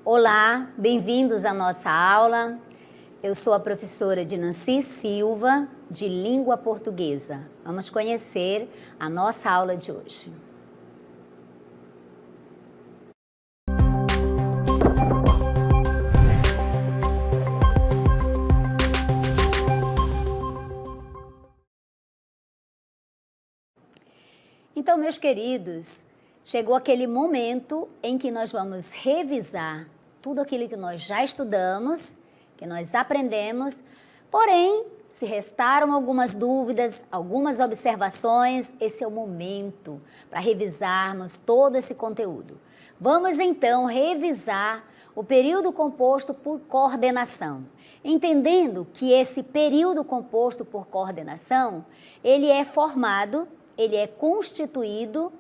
Olá, bem-vindos à nossa aula. Eu sou a professora Dinancy Silva, de Língua Portuguesa. Vamos conhecer a nossa aula de hoje. Então, meus queridos, chegou aquele momento em que nós vamos revisar tudo aquilo que nós já estudamos, que nós aprendemos, porém, se restaram algumas dúvidas, algumas observações, esse é o momento para revisarmos todo esse conteúdo. Vamos então revisar o período composto por coordenação, entendendo que esse período composto por coordenação, ele é constituído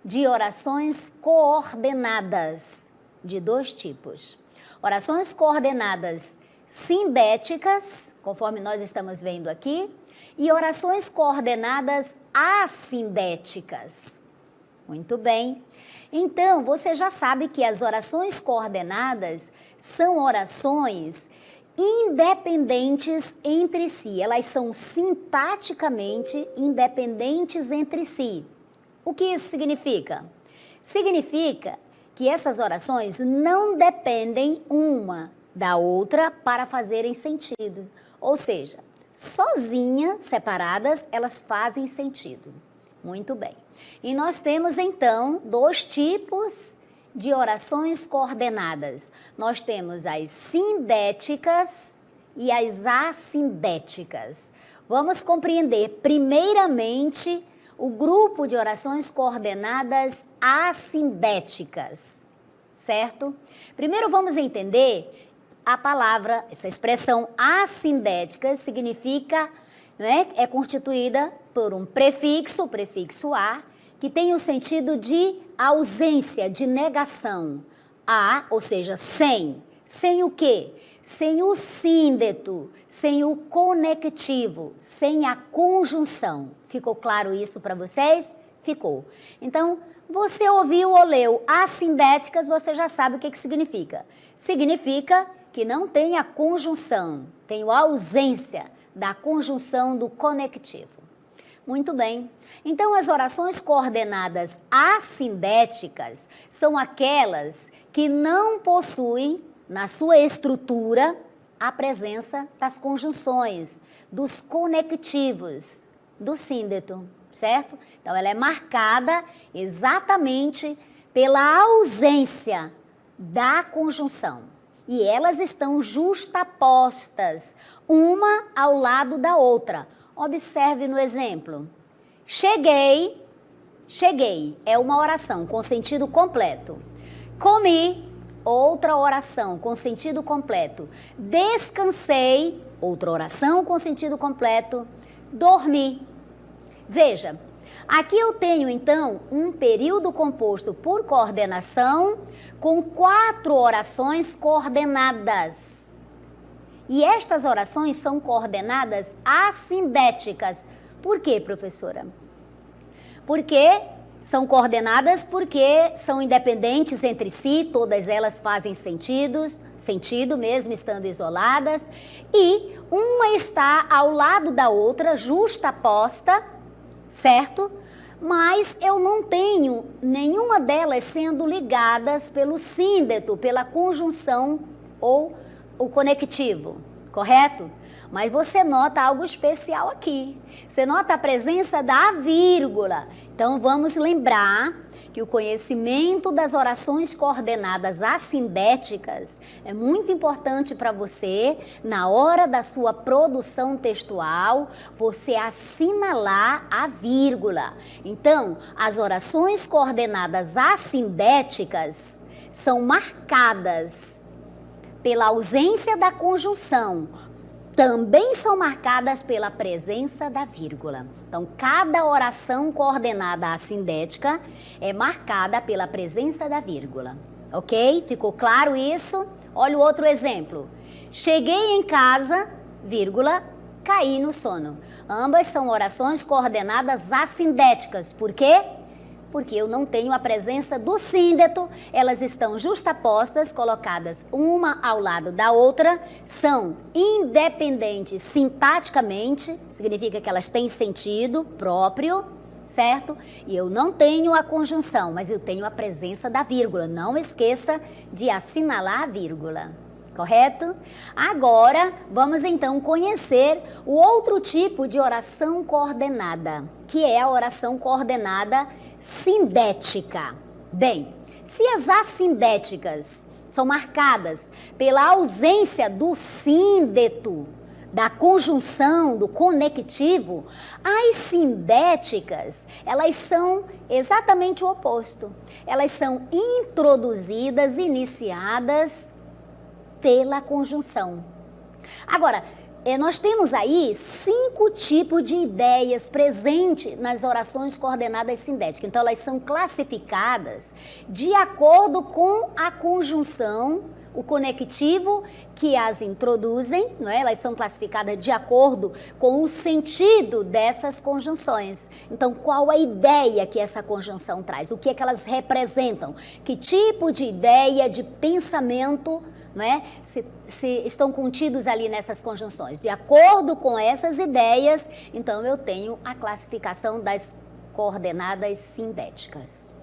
de orações coordenadas de dois tipos. Orações coordenadas sindéticas, conforme nós estamos vendo aqui, e orações coordenadas assindéticas. Muito bem. Então, você já sabe que as orações coordenadas são orações independentes entre si. Elas são sintaticamente independentes entre si. O que isso significa? Significa que essas orações não dependem uma da outra para fazerem sentido. Ou seja, sozinhas, separadas, elas fazem sentido. Muito bem. E nós temos, então, dois tipos de orações coordenadas. Nós temos as sindéticas e as assindéticas. Vamos compreender, primeiramente, o grupo de orações coordenadas assindéticas, certo? Primeiro vamos entender a palavra, essa expressão assindética significa, é constituída por um prefixo, o prefixo a, que tem o sentido de ausência, de negação. A, ou seja, sem. Sem o quê? Sem o síndeto, sem o conectivo, sem a conjunção. Ficou claro isso para vocês? Ficou. Então, você ouviu ou leu assindéticas, você já sabe o que significa. Significa que não tem a conjunção, tem a ausência da conjunção do conectivo. Muito bem. Então, as orações coordenadas assindéticas são aquelas que não possuem na sua estrutura, a presença das conjunções, dos conectivos, do síndeto, certo? Então, ela é marcada exatamente pela ausência da conjunção. E elas estão justapostas, uma ao lado da outra. Observe no exemplo. Cheguei é uma oração com sentido completo. Comi, outra oração com sentido completo. Descansei, outra oração com sentido completo. Dormi. Veja, aqui eu tenho então um período composto por coordenação com 4 orações coordenadas. E estas orações são coordenadas assindéticas. Por quê, professora? Porque são coordenadas porque são independentes entre si, todas elas fazem sentido mesmo estando isoladas, e uma está ao lado da outra, justaposta, certo? Mas eu não tenho nenhuma delas sendo ligadas pelo síndeto, pela conjunção ou o conectivo, correto? Mas você nota algo especial aqui. Você nota a presença da vírgula. Então, vamos lembrar que o conhecimento das orações coordenadas assindéticas é muito importante para você, na hora da sua produção textual, você assinalar a vírgula. Então, as orações coordenadas assindéticas são marcadas pela ausência da conjunção, também são marcadas pela presença da vírgula. Então, cada oração coordenada assindética é marcada pela presença da vírgula. Ok? Ficou claro isso? Olha o outro exemplo. Cheguei em casa, vírgula, caí no sono. Ambas são orações coordenadas assindéticas. Por quê? porque eu não tenho a presença do síndeto, elas estão justapostas, colocadas uma ao lado da outra, são independentes sintaticamente, significa que elas têm sentido próprio, certo? E eu não tenho a conjunção, mas eu tenho a presença da vírgula. Não esqueça de assinalar a vírgula, correto? Agora, vamos então conhecer o outro tipo de oração coordenada, que é a oração coordenada sindética. Bem, se as assindéticas são marcadas pela ausência do síndeto, da conjunção, do conectivo, as sindéticas, elas são exatamente o oposto. Elas são introduzidas, iniciadas pela conjunção. Agora, nós temos aí 5 tipos de ideias presentes nas orações coordenadas sindéticas. Então, elas são classificadas de acordo com a conjunção, o conectivo que as introduzem, não é? Elas são classificadas de acordo com o sentido dessas conjunções. Então, qual a ideia que essa conjunção traz? O que é que elas representam? Que tipo de ideia, de pensamento, não é? Se estão contidos ali nessas conjunções? De acordo com essas ideias, então eu tenho a classificação das coordenadas sindéticas.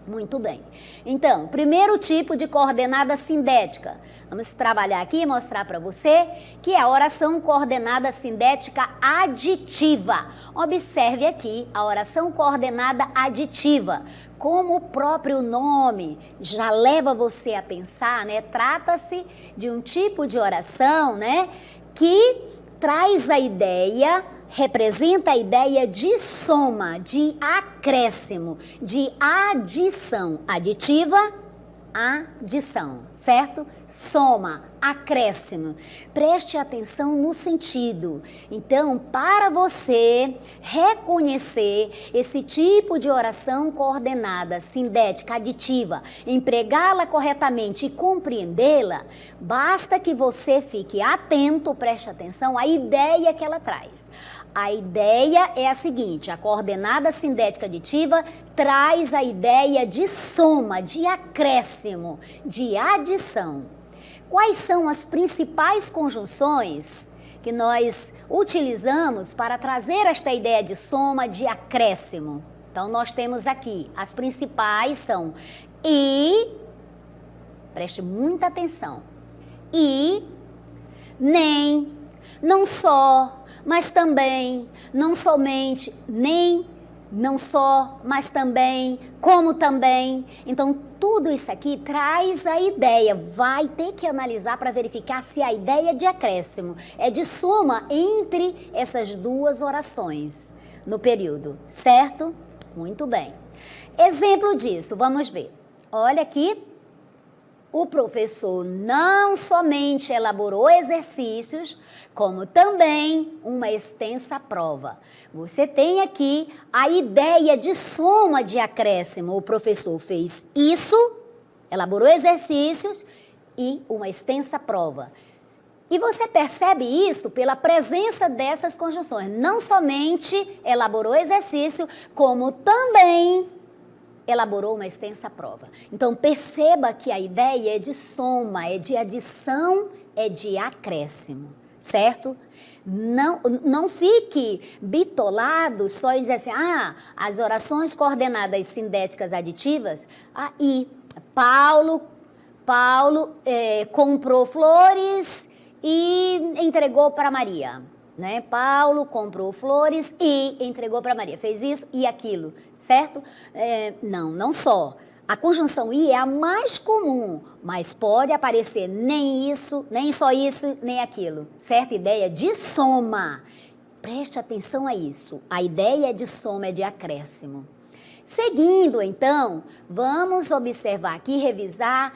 Muito bem. Então, primeiro tipo de coordenada sindética. Vamos trabalhar aqui e mostrar para você que é a oração coordenada sindética aditiva. Observe aqui a oração coordenada aditiva. Como o próprio nome já leva você a pensar, né? Trata-se de um tipo de oração, né? Que traz a ideia, representa a ideia de soma, de acréscimo, de adição. Aditiva, adição, certo? Soma, acréscimo. Preste atenção no sentido. Então, para você reconhecer esse tipo de oração coordenada, sindética, aditiva, empregá-la corretamente e compreendê-la, basta que você fique atento, preste atenção à ideia que ela traz. A ideia é a seguinte: a coordenada sindética aditiva traz a ideia de soma, de acréscimo, de adição. Quais são as principais conjunções que nós utilizamos para trazer esta ideia de soma, de acréscimo? Então, nós temos aqui, as principais são e, preste muita atenção, e, nem, não só, mas também, não somente, nem, não só, mas também, como também. Então, tudo isso aqui traz a ideia. Vai ter que analisar para verificar se a ideia é de acréscimo, é de soma entre essas duas orações no período, certo? Muito bem. Exemplo disso, vamos ver. Olha aqui. O professor não somente elaborou exercícios, como também uma extensa prova. Você tem aqui a ideia de soma de acréscimo. O professor fez isso, elaborou exercícios e uma extensa prova. E você percebe isso pela presença dessas conjunções. Não somente elaborou exercício, como também elaborou uma extensa prova. Então, perceba que a ideia é de soma, é de adição, é de acréscimo, certo? Não fique bitolado só em dizer assim, as orações coordenadas sindéticas aditivas, e Paulo comprou flores e entregou para Maria. Né? Paulo comprou flores e entregou para Maria. Fez isso e aquilo, certo? Não só. A conjunção i é a mais comum, mas pode aparecer nem isso, nem só isso, nem aquilo. Certa ideia de soma. Preste atenção a isso. A ideia de soma é de acréscimo. Seguindo, então, vamos observar aqui, revisar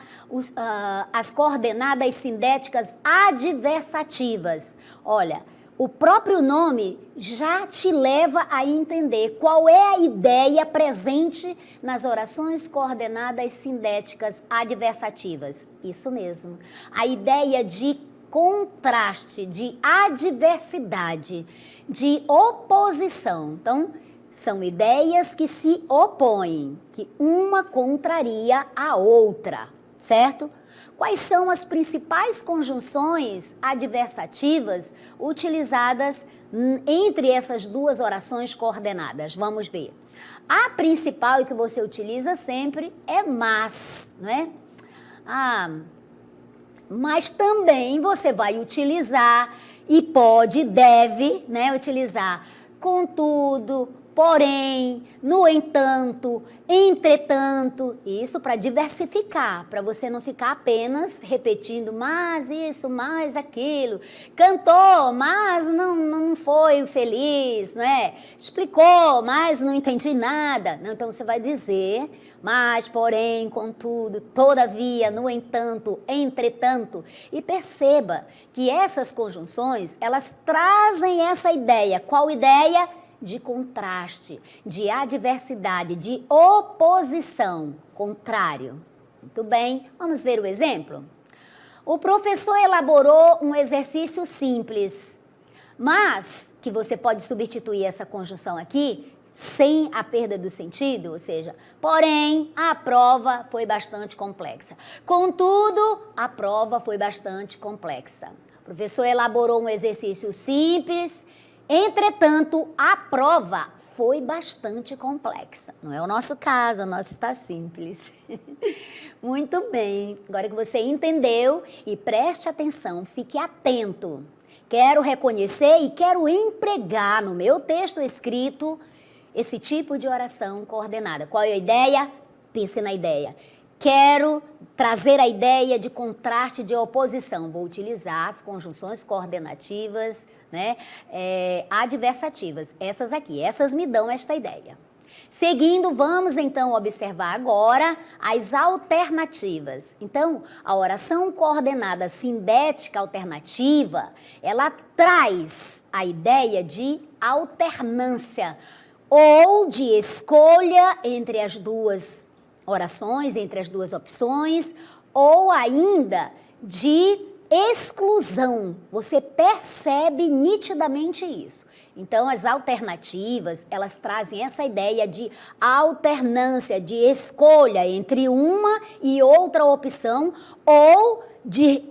as coordenadas sindéticas adversativas. Olha, o próprio nome já te leva a entender qual é a ideia presente nas orações coordenadas sindéticas adversativas. Isso mesmo. A ideia de contraste, de adversidade, de oposição. Então, São ideias que se opõem, que uma contraria a outra, certo? Quais são as principais conjunções adversativas utilizadas entre essas duas orações coordenadas? Vamos ver. A principal e que você utiliza sempre é mas, não é? Mas também você vai utilizar e pode, deve, né, utilizar contudo, porém, no entanto, entretanto, isso para diversificar, para você não ficar apenas repetindo mas isso, mas aquilo, cantou, mas não foi feliz, não é? Explicou, mas não entendi nada. Não, então você vai dizer mas, porém, contudo, todavia, no entanto, entretanto. E perceba que essas conjunções, elas trazem essa ideia. Qual ideia? De contraste, de adversidade, de oposição, contrário. Muito bem, vamos ver o exemplo? O professor elaborou um exercício simples, mas que você pode substituir essa conjunção aqui sem a perda do sentido, ou seja, porém, a prova foi bastante complexa. Contudo, a prova foi bastante complexa. O professor elaborou um exercício simples, entretanto, a prova foi bastante complexa. Não é o nosso caso, o nosso está simples. Muito bem, agora que você entendeu e preste atenção, fique atento. Quero reconhecer e quero empregar no meu texto escrito esse tipo de oração coordenada. Qual é a ideia? Pense na ideia. Quero trazer a ideia de contraste, de oposição. Vou utilizar as conjunções coordenativas, né, adversativas. Essas aqui, essas me dão esta ideia. Seguindo, vamos então observar agora as alternativas. Então, a oração coordenada sindética alternativa, ela traz a ideia de alternância, ou de escolha entre as duas orações, entre as duas opções, ou ainda de exclusão. Você percebe nitidamente isso. Então, as alternativas, elas trazem essa ideia de alternância, de escolha entre uma e outra opção, ou de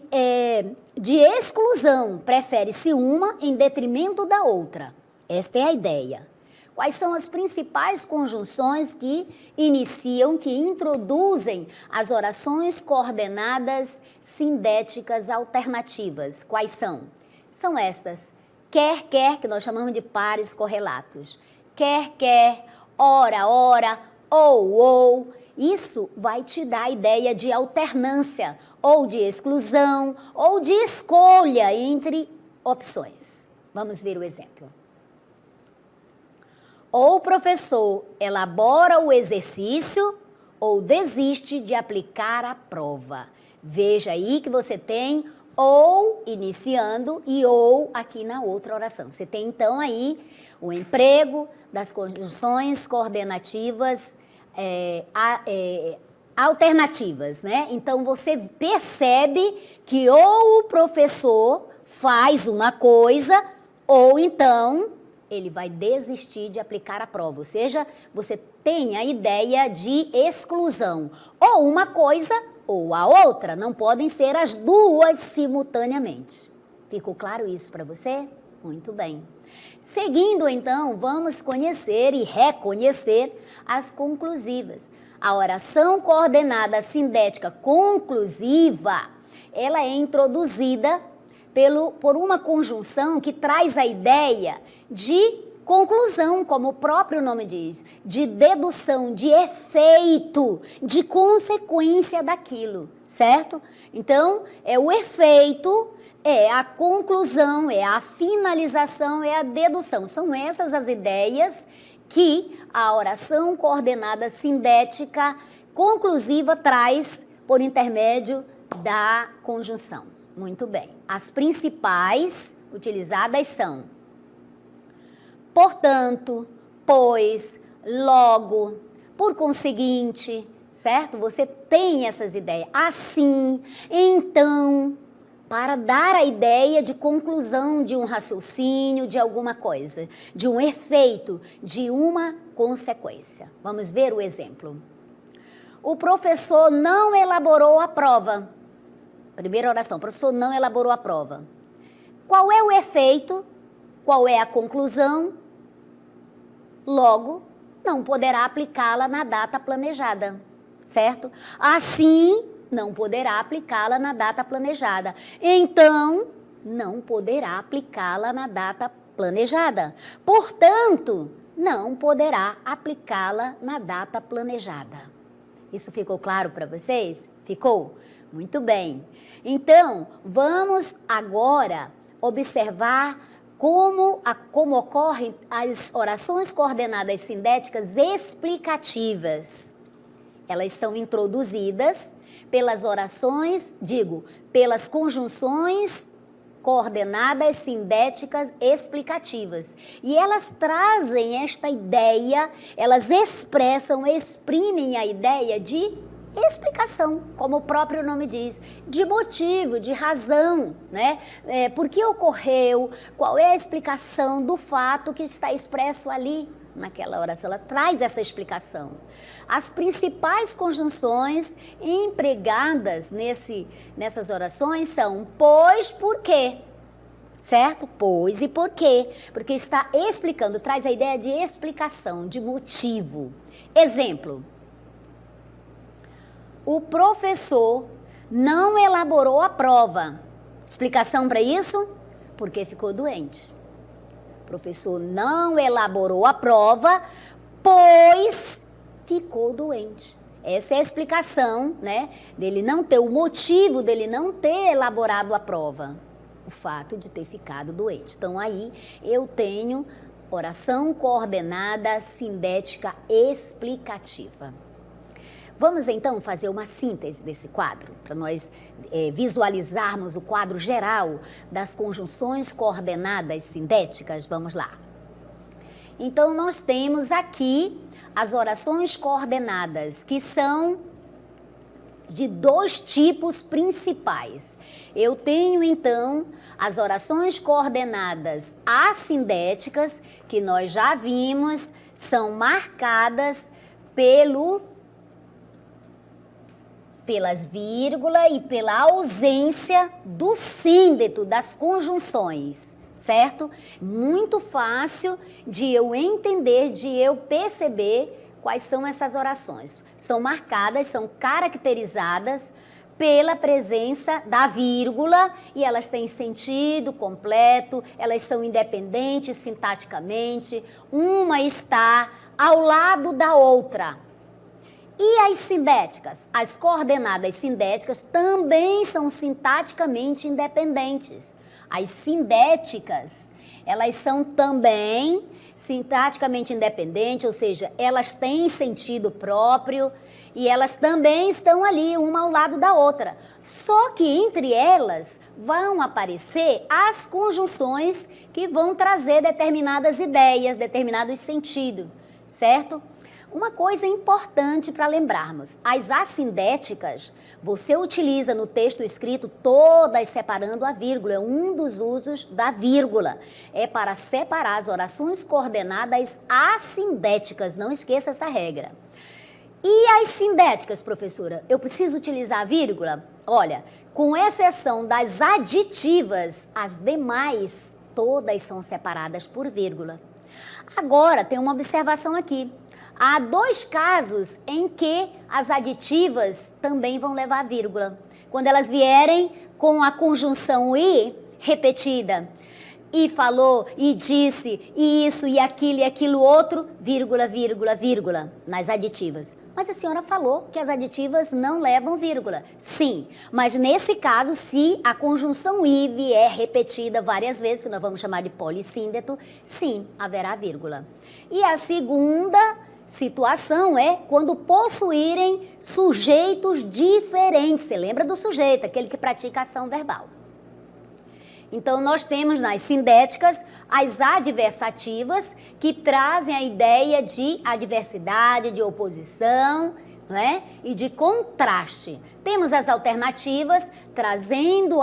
exclusão. Prefere-se uma em detrimento da outra. Esta é a ideia. Quais são as principais conjunções que iniciam, que introduzem as orações coordenadas sindéticas alternativas? Quais são? São estas. Quer, quer, que nós chamamos de pares correlatos. Quer, quer, ora, ora, ou. Isso vai te dar a ideia de alternância, ou de exclusão, ou de escolha entre opções. Vamos ver o exemplo. Ou o professor elabora o exercício ou desiste de aplicar a prova. Veja aí que você tem ou iniciando e ou aqui na outra oração. Você tem então aí o emprego das conjunções coordenativas alternativas, né? Então você percebe que ou o professor faz uma coisa ou então ele vai desistir de aplicar a prova, ou seja, você tem a ideia de exclusão. Ou uma coisa ou a outra, não podem ser as duas simultaneamente. Ficou claro isso para você? Muito bem. Seguindo, então, vamos conhecer e reconhecer as conclusivas. A oração coordenada sindética conclusiva, ela é introduzida por uma conjunção que traz a ideia de conclusão, como o próprio nome diz, de dedução, de efeito, de consequência daquilo, certo? Então, é o efeito, é a conclusão, é a finalização, é a dedução. São essas as ideias que a oração coordenada sindética conclusiva traz por intermédio da conjunção. Muito bem. As principais utilizadas são portanto, pois, logo, por conseguinte, certo? Você tem essas ideias. Assim, então, para dar a ideia de conclusão de um raciocínio, de alguma coisa, de um efeito, de uma consequência. Vamos ver o exemplo. O professor não elaborou a prova. Primeira oração, o professor não elaborou a prova. Qual é o efeito? Qual é a conclusão? Logo, não poderá aplicá-la na data planejada, certo? Assim, não poderá aplicá-la na data planejada. Então, não poderá aplicá-la na data planejada. Portanto, não poderá aplicá-la na data planejada. Isso ficou claro para vocês? Ficou? Muito bem. Então, vamos agora observar como ocorrem as orações coordenadas sindéticas explicativas. Elas são introduzidas pelas orações, pelas conjunções coordenadas sindéticas explicativas. E elas trazem esta ideia, elas exprimem a ideia de explicação, como o próprio nome diz, de motivo, de razão, né? Por que ocorreu, qual é a explicação do fato que está expresso ali naquela oração. Ela traz essa explicação. As principais conjunções empregadas nessas orações são pois, porquê, certo? Pois e porquê, porque está explicando, traz a ideia de explicação, de motivo. Exemplo: o professor não elaborou a prova. Explicação para isso? Porque ficou doente. O professor não elaborou a prova, pois ficou doente. Essa é a explicação, né, dele não ter, o motivo dele não ter elaborado a prova. O fato de ter ficado doente. Então, aí eu tenho oração coordenada sindética explicativa. Vamos então fazer uma síntese desse quadro, para nós visualizarmos o quadro geral das conjunções coordenadas sindéticas. Vamos lá. Então, nós temos aqui as orações coordenadas, que são de dois tipos principais. Eu tenho, então, as orações coordenadas assindéticas, que nós já vimos, são marcadas pelas vírgulas e pela ausência do síndeto das conjunções, certo? Muito fácil de eu entender, de eu perceber quais são essas orações. São marcadas, são caracterizadas pela presença da vírgula e elas têm sentido completo, elas são independentes sintaticamente, uma está ao lado da outra. E as sindéticas? As coordenadas sindéticas também são sintaticamente independentes. As sindéticas, elas são também sintaticamente independentes, ou seja, elas têm sentido próprio e elas também estão ali, uma ao lado da outra. Só que entre elas vão aparecer as conjunções que vão trazer determinadas ideias, determinados sentidos, certo? Uma coisa importante para lembrarmos, as assindéticas, você utiliza no texto escrito todas separando a vírgula. Um dos usos da vírgula é para separar as orações coordenadas assindéticas, não esqueça essa regra. E as sindéticas, professora? Eu preciso utilizar a vírgula? Olha, com exceção das aditivas, as demais todas são separadas por vírgula. Agora, tem uma observação aqui. Há dois casos em que as aditivas também vão levar a vírgula. Quando elas vierem com a conjunção e repetida, e falou, e disse, e isso, e aquilo outro, vírgula, vírgula, vírgula, nas aditivas. Mas a senhora falou que as aditivas não levam vírgula. Sim, mas nesse caso, se a conjunção i vier repetida várias vezes, que nós vamos chamar de polissíndeto, sim, haverá vírgula. E a segunda situação é quando possuírem sujeitos diferentes. Você lembra do sujeito, aquele que pratica ação verbal. Então, nós temos nas sindéticas as adversativas, que trazem a ideia de adversidade, de oposição, né? E de contraste. Temos as alternativas, trazendo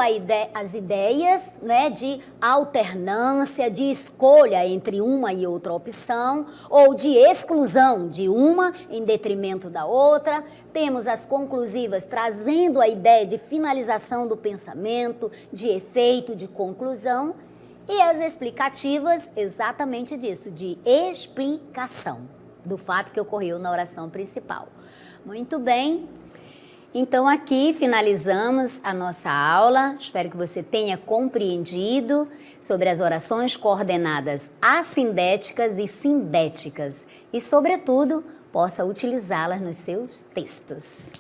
as ideias, né, de alternância, de escolha entre uma e outra opção, ou de exclusão de uma em detrimento da outra. Temos as conclusivas, trazendo a ideia de finalização do pensamento, de efeito, de conclusão. E as explicativas, exatamente disso, de explicação do fato que ocorreu na oração principal. Muito bem. Então, aqui finalizamos a nossa aula. Espero que você tenha compreendido sobre as orações coordenadas assindéticas e sindéticas e, sobretudo, possa utilizá-las nos seus textos.